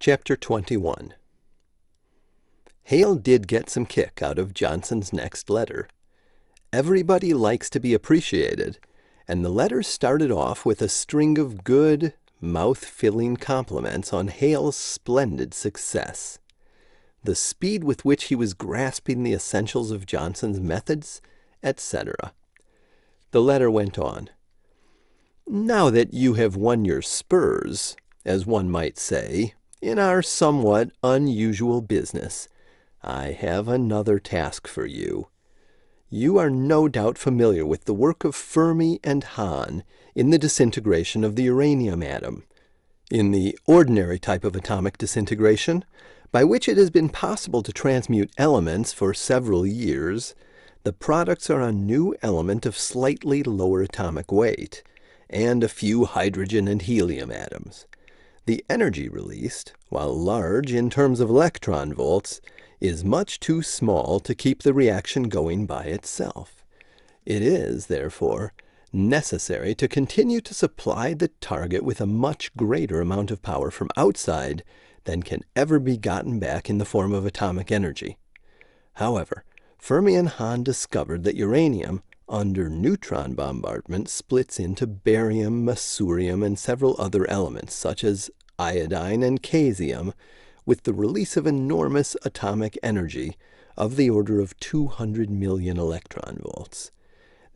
Chapter 21. Hale did get some kick out of Johnson's next letter. Everybody likes to be appreciated, and the letter started off with a string of good, mouth-filling compliments on Hale's splendid success. The speed with which he was grasping the essentials of Johnson's methods, etc. The letter went on. Now that you have won your spurs, as one might say, in our somewhat unusual business, I have another task for you. You are no doubt familiar with the work of Fermi and Hahn in the disintegration of the uranium atom. In the ordinary type of atomic disintegration, by which it has been possible to transmute elements for several years, the products are a new element of slightly lower atomic weight, and a few hydrogen and helium atoms. The energy released, while large in terms of electron volts, is much too small to keep the reaction going by itself. It is, therefore, necessary to continue to supply the target with a much greater amount of power from outside than can ever be gotten back in the form of atomic energy. However, Fermi and Hahn discovered that uranium, under neutron bombardment, splits into barium, mesurium, and several other elements, such as iodine and caesium, with the release of enormous atomic energy of the order of 200 million electron volts.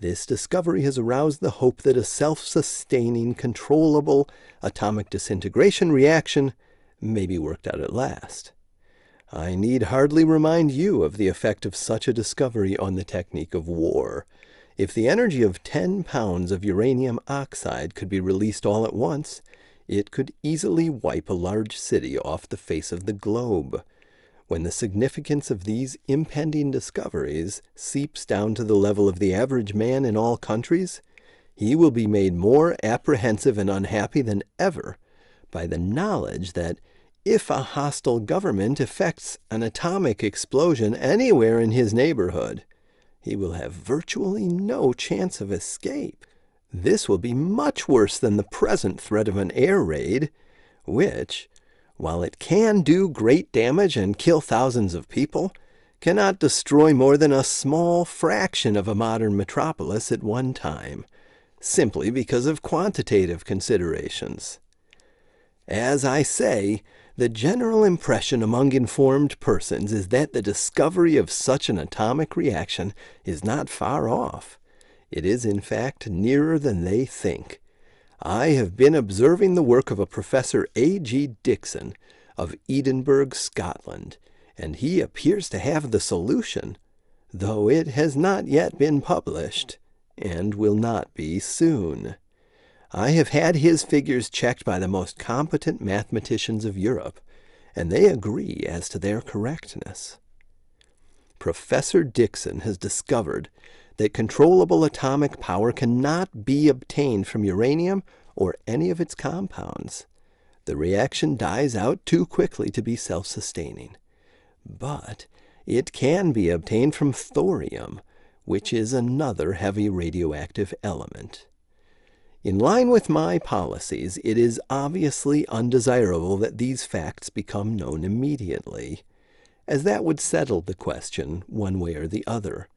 This discovery has aroused the hope that a self-sustaining, controllable atomic disintegration reaction may be worked out at last. I need hardly remind you of the effect of such a discovery on the technique of war. If the energy of 10 pounds of uranium oxide could be released all at once, it could easily wipe a large city off the face of the globe. When the significance of these impending discoveries seeps down to the level of the average man in all countries, he will be made more apprehensive and unhappy than ever by the knowledge that if a hostile government effects an atomic explosion anywhere in his neighborhood, he will have virtually no chance of escape. This will be much worse than the present threat of an air raid, which, while it can do great damage and kill thousands of people, cannot destroy more than a small fraction of a modern metropolis at one time, simply because of quantitative considerations. As I say, the general impression among informed persons is that the discovery of such an atomic reaction is not far off. It is, in fact, nearer than they think. I have been observing the work of a Professor A.G. Dixon of Edinburgh, Scotland, and he appears to have the solution, though it has not yet been published, and will not be soon. I have had his figures checked by the most competent mathematicians of Europe, and they agree as to their correctness. Professor Dixon has discovered that controllable atomic power cannot be obtained from uranium or any of its compounds. The reaction dies out too quickly to be self-sustaining. But it can be obtained from thorium, which is another heavy radioactive element. In line with my policies, it is obviously undesirable that these facts become known immediately, as that would settle the question one way or the other.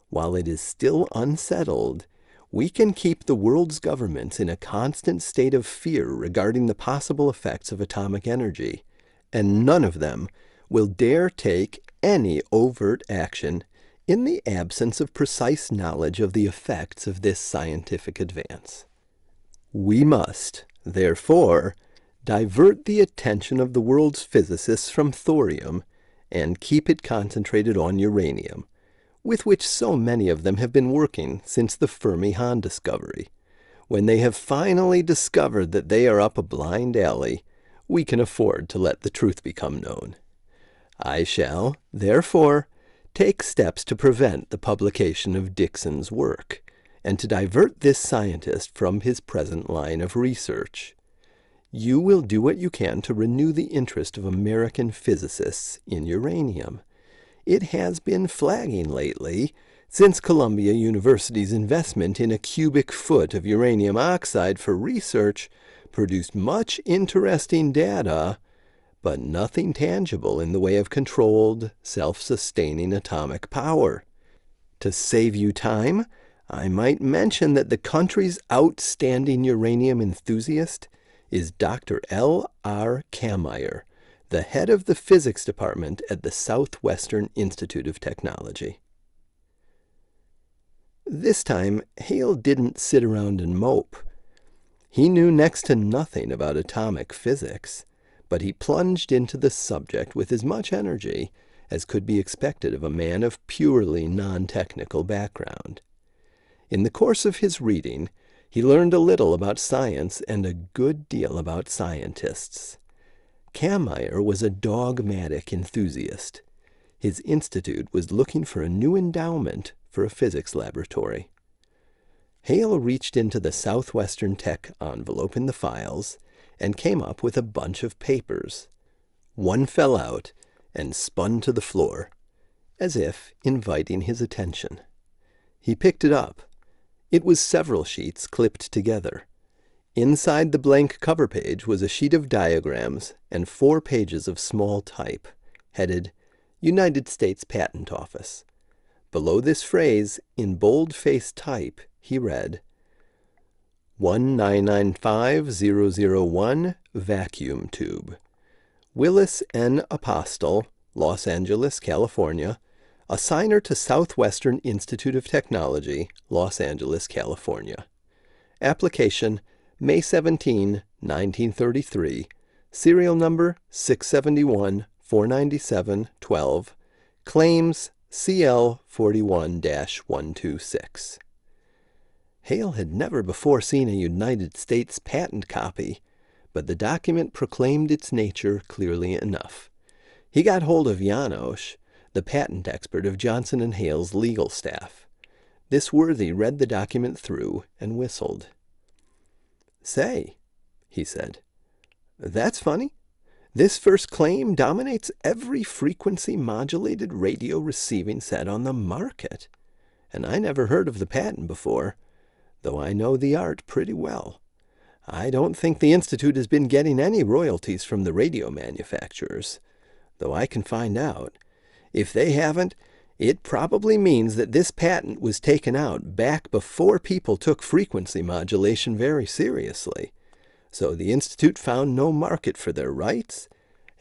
While it is still unsettled, we can keep the world's governments in a constant state of fear regarding the possible effects of atomic energy, and none of them will dare take any overt action in the absence of precise knowledge of the effects of this scientific advance. We must, therefore, divert the attention of the world's physicists from thorium and keep it concentrated on uranium, with which so many of them have been working since the Fermi-Hahn discovery. When they have finally discovered that they are up a blind alley, we can afford to let the truth become known. I shall, therefore, take steps to prevent the publication of Dixon's work, and to divert this scientist from his present line of research. You will do what you can to renew the interest of American physicists in uranium. It has been flagging lately, since Columbia University's investment in a cubic foot of uranium oxide for research produced much interesting data, but nothing tangible in the way of controlled, self-sustaining atomic power. To save you time, I might mention that the country's outstanding uranium enthusiast is Dr. L.R. Kammeyer, the head of the physics department at the Southwestern Institute of Technology. This time, Hale didn't sit around and mope. He knew next to nothing about atomic physics, but he plunged into the subject with as much energy as could be expected of a man of purely non-technical background. In the course of his reading, he learned a little about science and a good deal about scientists. Kammeyer was a dogmatic enthusiast. His institute was looking for a new endowment for a physics laboratory. Hale reached into the Southwestern Tech envelope in the files and came up with a bunch of papers. One fell out and spun to the floor, as if inviting his attention. He picked it up. It was several sheets clipped together. Inside the blank cover page was a sheet of diagrams and 4 pages of small type, headed United States Patent Office. Below this phrase, in bold-faced type, he read, 1995001 vacuum tube. Willis N. Apostle, Los Angeles, California, assigner to Southwestern Institute of Technology, Los Angeles, California. Application, May 17, 1933, serial number 671-497-12, claims CL 41-126. Hale had never before seen a United States patent copy, but the document proclaimed its nature clearly enough. He got hold of Janosch, the patent expert of Johnson & Hale's legal staff. This worthy read the document through and whistled. "Say," he said, "that's funny. This first claim dominates every frequency-modulated radio receiving set on the market. And I never heard of the patent before, though I know the art pretty well. I don't think the Institute has been getting any royalties from the radio manufacturers, though I can find out. If they haven't, it probably means that this patent was taken out back before people took frequency modulation very seriously. So the Institute found no market for their rights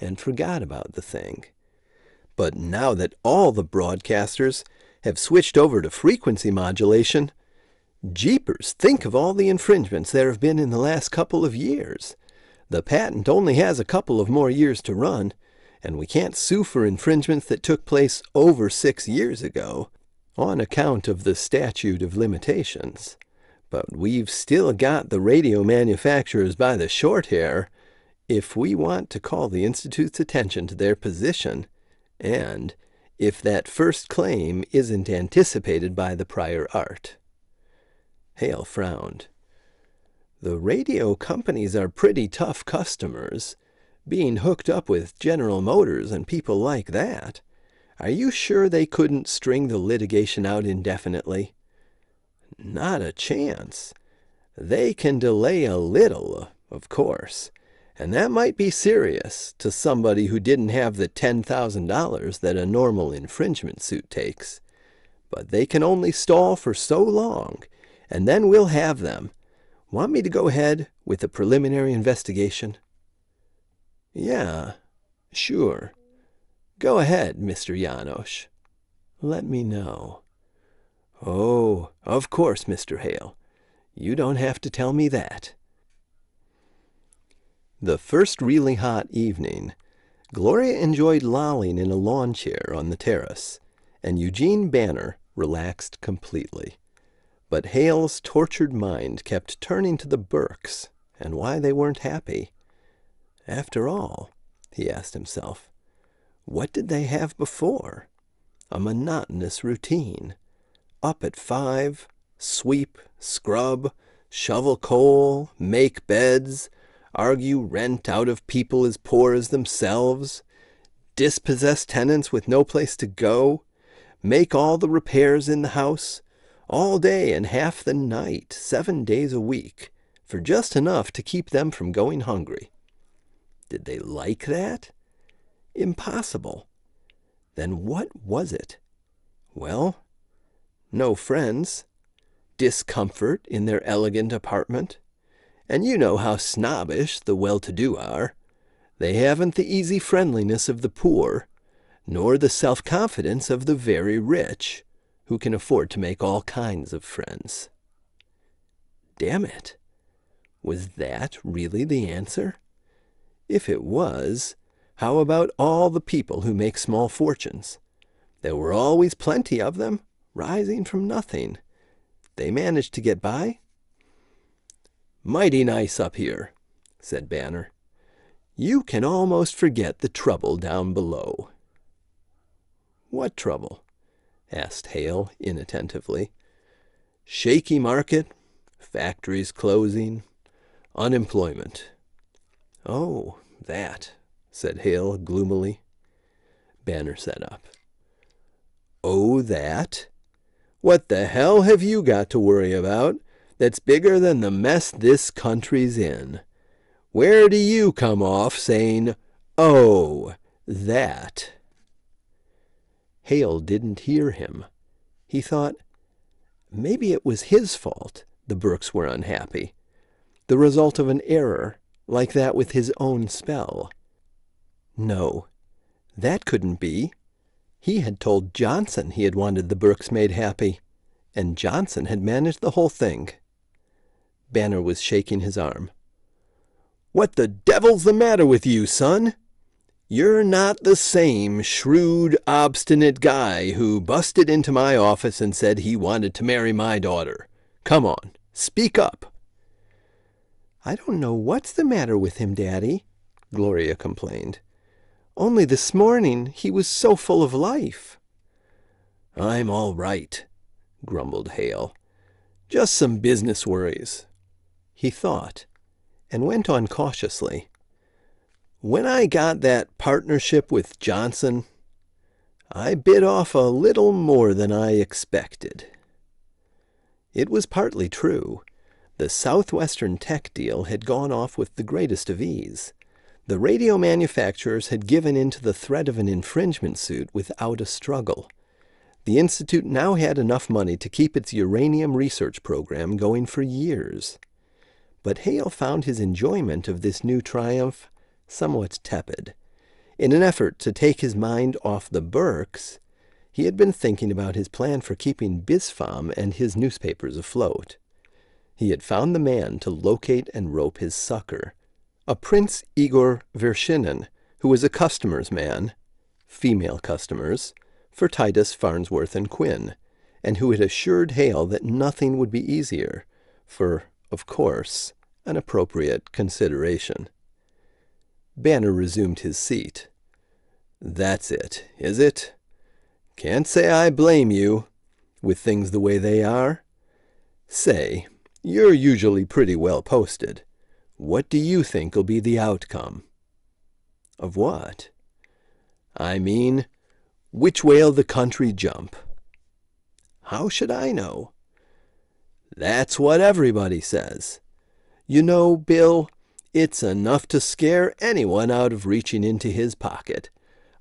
and forgot about the thing. But now that all the broadcasters have switched over to frequency modulation, jeepers, think of all the infringements there have been in the last couple of years. The patent only has a couple of more years to run, and we can't sue for infringements that took place over 6 years ago on account of the statute of limitations. But we've still got the radio manufacturers by the short hair if we want to call the Institute's attention to their position, and if that first claim isn't anticipated by the prior art." Hale frowned. "The radio companies are pretty tough customers, being hooked up with General Motors and people like that. Are you sure they couldn't string the litigation out indefinitely?" "Not a chance. They can delay a little, of course, and that might be serious to somebody who didn't have the $10,000 that a normal infringement suit takes. But they can only stall for so long, and then we'll have them. Want me to go ahead with the preliminary investigation?" "Yeah, sure. Go ahead, Mr. Janosch. Let me know." "Oh, of course, Mr. Hale. You don't have to tell me that." The first really hot evening, Gloria enjoyed lolling in a lawn chair on the terrace, and Eugene Banner relaxed completely. But Hale's tortured mind kept turning to the Burkes and why they weren't happy. After all, he asked himself, what did they have before? A monotonous routine. Up at 5, sweep, scrub, shovel coal, make beds, argue rent out of people as poor as themselves, dispossess tenants with no place to go, make all the repairs in the house, all day and half the night, 7 days a week, for just enough to keep them from going hungry. Did they like that? Impossible. Then what was it? Well, no friends, discomfort in their elegant apartment, and you know how snobbish the well-to-do are. They haven't the easy friendliness of the poor, nor the self-confidence of the very rich, who can afford to make all kinds of friends. Damn it! Was that really the answer? If it was, how about all the people who make small fortunes? There were always plenty of them, rising from nothing. They managed to get by? "Mighty nice up here," said Banner. "You can almost forget the trouble down below." "What trouble?" asked Hale inattentively. "Shaky market, factories closing, unemployment." "Oh, that," said Hale gloomily. Banner sat up. "Oh, that? What the hell have you got to worry about that's bigger than the mess this country's in? Where do you come off saying, 'Oh, that'?" Hale didn't hear him. He thought, maybe it was his fault the Burkes were unhappy, the result of an error like that with his own spell. No, that couldn't be. He had told Johnson he had wanted the Burkes made happy, and Johnson had managed the whole thing. Banner was shaking his arm. "What the devil's the matter with you, son? You're not the same shrewd, obstinate guy who busted into my office and said he wanted to marry my daughter. Come on, speak up." "I don't know what's the matter with him, Daddy," Gloria complained. "Only this morning he was so full of life." "I'm all right," grumbled Hale. "Just some business worries." He thought, and went on cautiously. "When I got that partnership with Johnson, I bit off a little more than I expected." It was partly true. The Southwestern Tech deal had gone off with the greatest of ease. The radio manufacturers had given in to the threat of an infringement suit without a struggle. The Institute now had enough money to keep its uranium research program going for years. But Hale found his enjoyment of this new triumph somewhat tepid. In an effort to take his mind off the Burkes, he had been thinking about his plan for keeping Bispham and his newspapers afloat. He had found the man to locate and rope his sucker, a Prince Igor Vershinin, who was a customer's man, female customers, for Titus, Farnsworth, and Quinn, and who had assured Hale that nothing would be easier, for, of course, an appropriate consideration. Banner resumed his seat. "That's it, is it? Can't say I blame you, with things the way they are. Say, you're usually pretty well posted. What do you think'll be the outcome?" "Of what?" "I mean, which way'll the country jump?" "How should I know?" "That's what everybody says. You know, Bill, it's enough to scare anyone out of reaching into his pocket.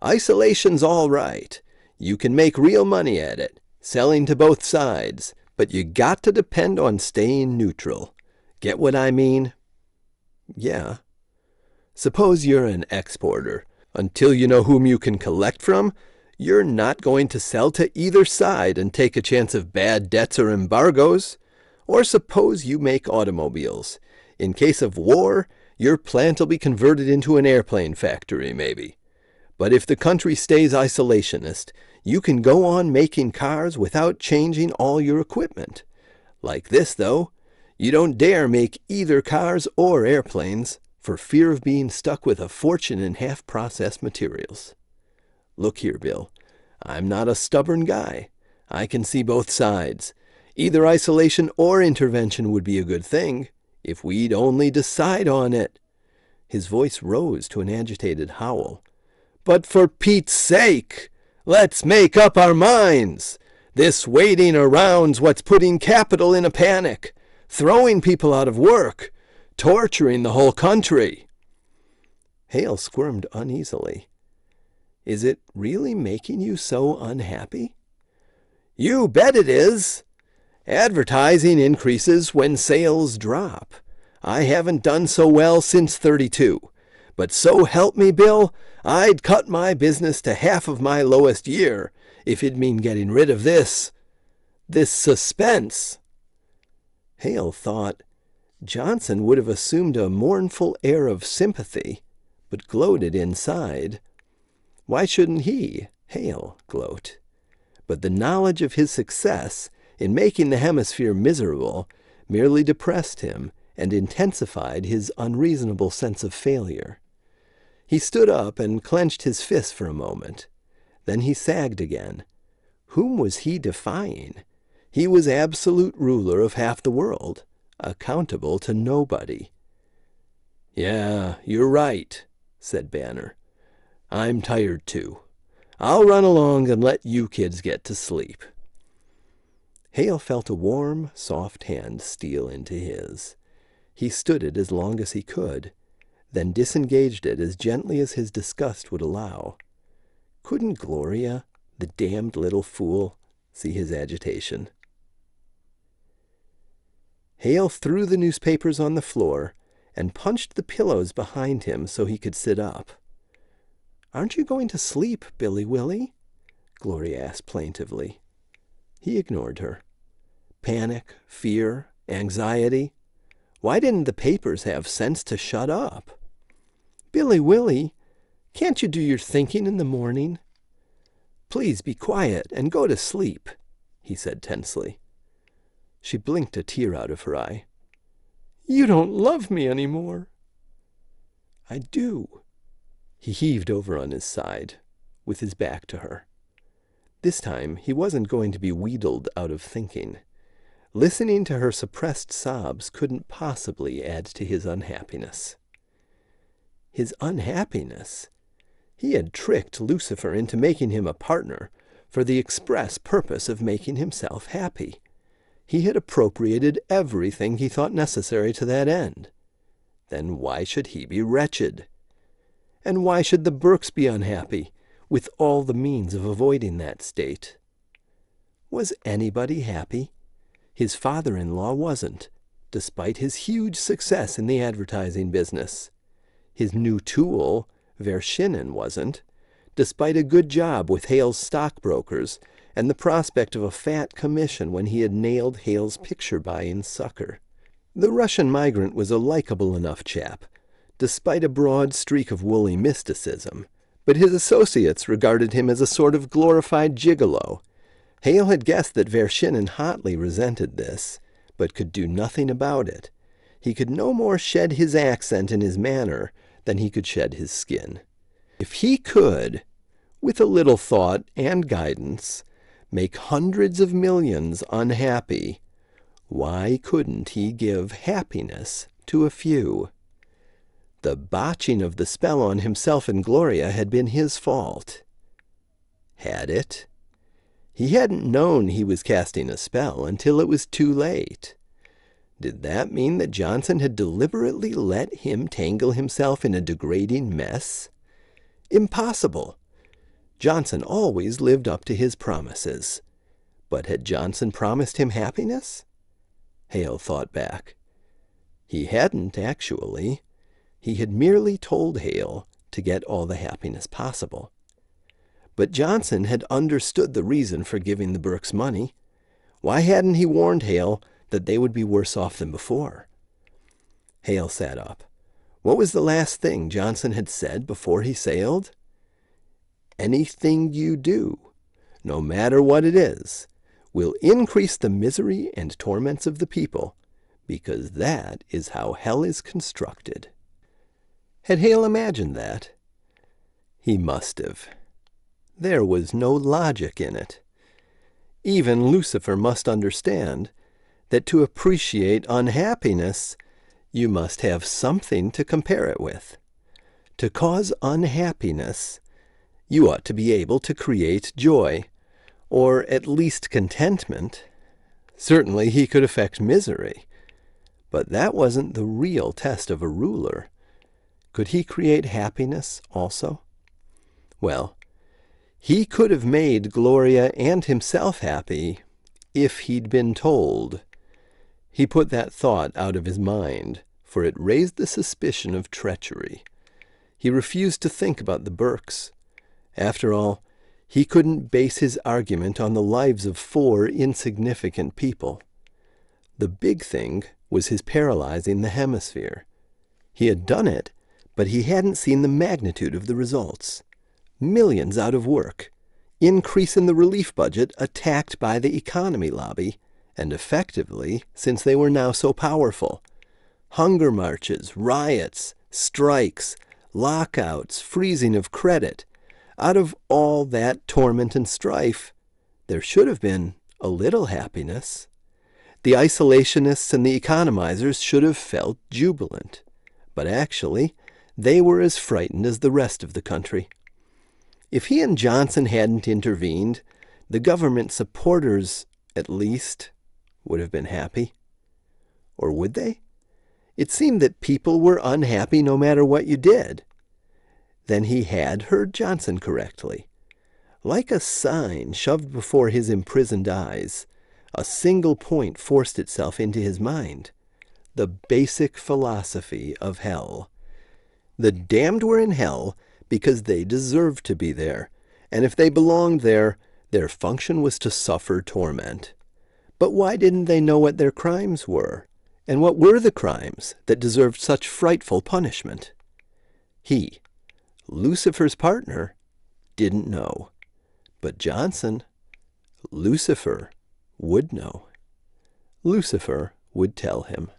Isolation's all right. You can make real money at it, selling to both sides, but you got to depend on staying neutral. Get what I mean?" "Yeah." "Suppose you're an exporter. Until you know whom you can collect from, you're not going to sell to either side and take a chance of bad debts or embargoes. Or suppose you make automobiles. In case of war, your plant will be converted into an airplane factory, maybe. But if the country stays isolationist, you can go on making cars without changing all your equipment. Like this, though, you don't dare make either cars or airplanes for fear of being stuck with a fortune in half-processed materials. Look here, Bill, I'm not a stubborn guy. I can see both sides. Either isolation or intervention would be a good thing, if we'd only decide on it." His voice rose to an agitated howl. "But for Pete's sake, let's make up our minds. This waiting around's what's putting capital in a panic, throwing people out of work, torturing the whole country." Hale squirmed uneasily. "Is it really making you so unhappy?" "You bet it is. Advertising increases when sales drop. I haven't done so well since 32. But so help me, Bill, I'd cut my business to half of my lowest year if it'd mean getting rid of this suspense." Hale thought Johnson would have assumed a mournful air of sympathy, but gloated inside. Why shouldn't he, Hale, gloat? But the knowledge of his success in making the hemisphere miserable merely depressed him and intensified his unreasonable sense of failure. He stood up and clenched his fist for a moment. Then he sagged again. Whom was he defying? He was absolute ruler of half the world, accountable to nobody. "Yeah, you're right," said Banner. "I'm tired too. I'll run along and let you kids get to sleep." Hale felt a warm, soft hand steal into his. He stood it as long as he could, then disengaged it as gently as his disgust would allow. Couldn't Gloria, the damned little fool, see his agitation? Hale threw the newspapers on the floor and punched the pillows behind him so he could sit up. "Aren't you going to sleep, Billy Willie?" Gloria asked plaintively. He ignored her. Panic, fear, anxiety. Why didn't the papers have sense to shut up? "Billy Willie, can't you do your thinking in the morning?" "Please be quiet and go to sleep," he said tensely. She blinked a tear out of her eye. "You don't love me any more." "I do." He heaved over on his side, with his back to her. This time he wasn't going to be wheedled out of thinking. Listening to her suppressed sobs couldn't possibly add to his unhappiness. His unhappiness? He had tricked Lucifer into making him a partner for the express purpose of making himself happy. He had appropriated everything he thought necessary to that end. Then why should he be wretched? And why should the Burkes be unhappy, with all the means of avoiding that state? Was anybody happy? His father-in-law wasn't, despite his huge success in the advertising business. His new tool, Vershinin, wasn't, despite a good job with Hale's stockbrokers and the prospect of a fat commission when he had nailed Hale's picture-buying sucker. The Russian migrant was a likable enough chap, despite a broad streak of woolly mysticism, but his associates regarded him as a sort of glorified gigolo. Hale had guessed that Vershinin hotly resented this, but could do nothing about it. He could no more shed his accent in his manner than he could shed his skin. If he could, with a little thought and guidance, make hundreds of millions unhappy, why couldn't he give happiness to a few? The botching of the spell on himself and Gloria had been his fault. Had it? He hadn't known he was casting a spell until it was too late. Did that mean that Johnson had deliberately let him tangle himself in a degrading mess? Impossible. Johnson always lived up to his promises. But had Johnson promised him happiness? Hale thought back. He hadn't, actually. He had merely told Hale to get all the happiness possible. But Johnson had understood the reason for giving the Burkes money. Why hadn't he warned Hale that they would be worse off than before? Hale sat up. What was the last thing Johnson had said before he sailed? "Anything you do, no matter what it is, will increase the misery and torments of the people, because that is how hell is constructed." Had Hale imagined that? He must have. There was no logic in it. Even Lucifer must understand that to appreciate unhappiness, you must have something to compare it with. To cause unhappiness, you ought to be able to create joy, or at least contentment. Certainly he could affect misery, but that wasn't the real test of a ruler. Could he create happiness also? Well, he could have made Gloria and himself happy if he'd been told. He put that thought out of his mind, for it raised the suspicion of treachery. He refused to think about the Burkes. After all, he couldn't base his argument on the lives of 4 insignificant people. The big thing was his paralyzing the hemisphere. He had done it, but he hadn't seen the magnitude of the results. Millions out of work, increase in the relief budget attacked by the economy lobby, and effectively, since they were now so powerful. Hunger marches, riots, strikes, lockouts, freezing of credit. Out of all that torment and strife, there should have been a little happiness. The isolationists and the economizers should have felt jubilant. But actually, they were as frightened as the rest of the country. If he and Johnson hadn't intervened, the government supporters, at least, would have been happy. Or would they? It seemed that people were unhappy no matter what you did. Then he had heard Johnson correctly. Like a sign shoved before his imprisoned eyes, a single point forced itself into his mind. The basic philosophy of hell. The damned were in hell because they deserved to be there, and if they belonged there, their function was to suffer torment. But why didn't they know what their crimes were? And what were the crimes that deserved such frightful punishment? He, Lucifer's partner, didn't know. But Johnson, Lucifer, would know. Lucifer would tell him.